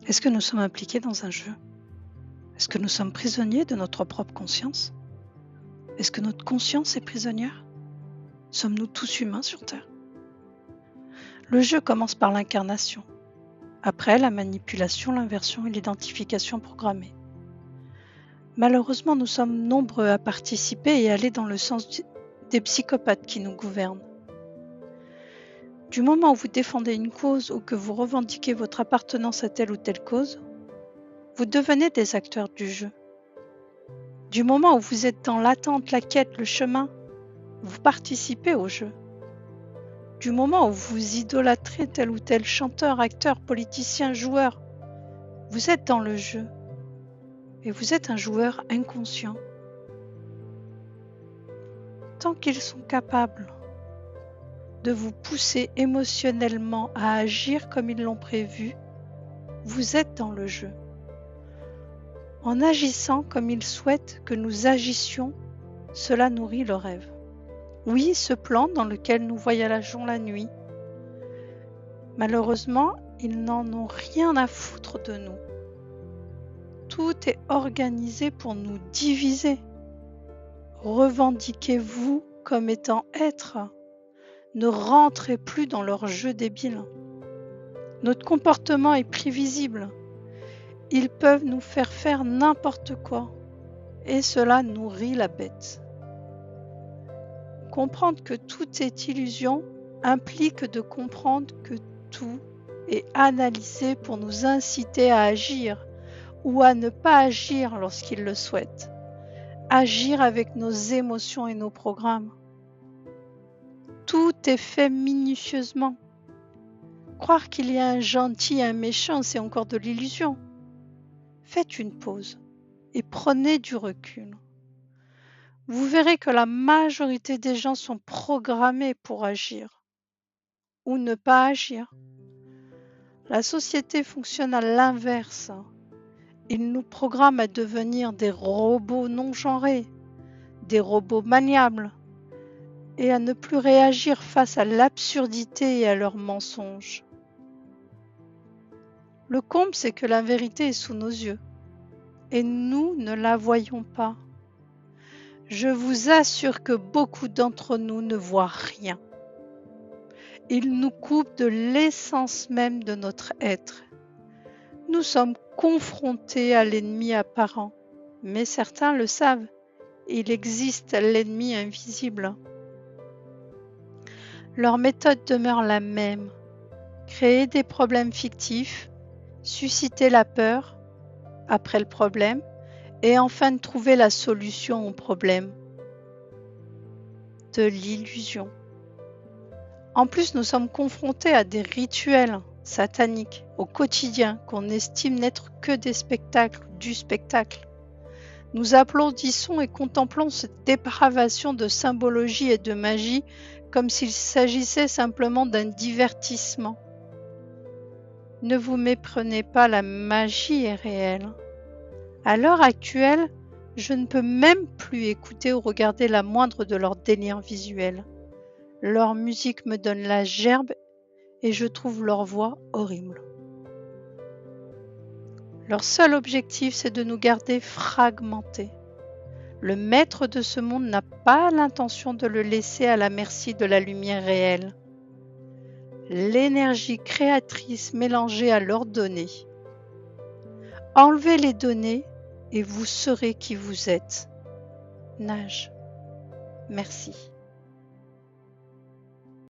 Est-ce que nous sommes impliqués dans un jeu? Est-ce que nous sommes prisonniers de notre propre conscience? Est-ce que notre conscience est prisonnière? Sommes-nous tous humains sur Terre? Le jeu commence par l'incarnation. Après, la manipulation, l'inversion et l'identification programmée. Malheureusement, nous sommes nombreux à participer et aller dans le sens des psychopathes qui nous gouvernent. Du moment où vous défendez une cause ou que vous revendiquez votre appartenance à telle ou telle cause, vous devenez des acteurs du jeu. Du moment où vous êtes dans l'attente, la quête, le chemin, vous participez au jeu. Du moment où vous idolâtrez tel ou tel chanteur, acteur, politicien, joueur, vous êtes dans le jeu. Et vous êtes un joueur inconscient. Tant qu'ils sont capables de vous pousser émotionnellement à agir comme ils l'ont prévu, vous êtes dans le jeu. En agissant comme ils souhaitent que nous agissions, cela nourrit le rêve. Oui, ce plan dans lequel nous voyageons la nuit. Malheureusement, ils n'en ont rien à foutre de nous. Tout est organisé pour nous diviser. Revendiquez-vous comme étant être. Ne rentrez plus dans leur jeu débile. Notre comportement est prévisible. Ils peuvent nous faire n'importe quoi. Et cela nourrit la bête. Comprendre que tout est illusion implique de comprendre que tout est analysé pour nous inciter à agir ou à ne pas agir lorsqu'ils le souhaitent. Agir avec nos émotions et nos programmes. Tout est fait minutieusement. Croire qu'il y a un gentil et un méchant, c'est encore de l'illusion. Faites une pause et prenez du recul. Vous verrez que la majorité des gens sont programmés pour agir ou ne pas agir. La société fonctionne à l'inverse. Il nous programme à devenir des robots non genrés, des robots maniables, et à ne plus réagir face à l'absurdité et à leurs mensonges. Le comble, c'est que la vérité est sous nos yeux, et nous ne la voyons pas. Je vous assure que beaucoup d'entre nous ne voient rien. Ils nous coupent de l'essence même de notre être. Nous sommes confrontés à l'ennemi apparent, mais certains le savent. Il existe l'ennemi invisible. Leur méthode demeure la même. Créer des problèmes fictifs, susciter la peur après le problème et enfin trouver la solution au problème. De l'illusion. En plus, nous sommes confrontés à des rituels sataniques au quotidien qu'on estime n'être que des spectacles, du spectacle. Nous applaudissons et contemplons cette dépravation de symbologie et de magie comme s'il s'agissait simplement d'un divertissement. Ne vous méprenez pas, la magie est réelle. À l'heure actuelle, je ne peux même plus écouter ou regarder la moindre de leurs délires visuels. Leur musique me donne la gerbe et je trouve leur voix horrible. Leur seul objectif, c'est de nous garder fragmentés. Le maître de ce monde n'a pas l'intention de le laisser à la merci de la lumière réelle. L'énergie créatrice mélangée à leurs données. Enlevez les données et vous serez qui vous êtes. Nage. Merci.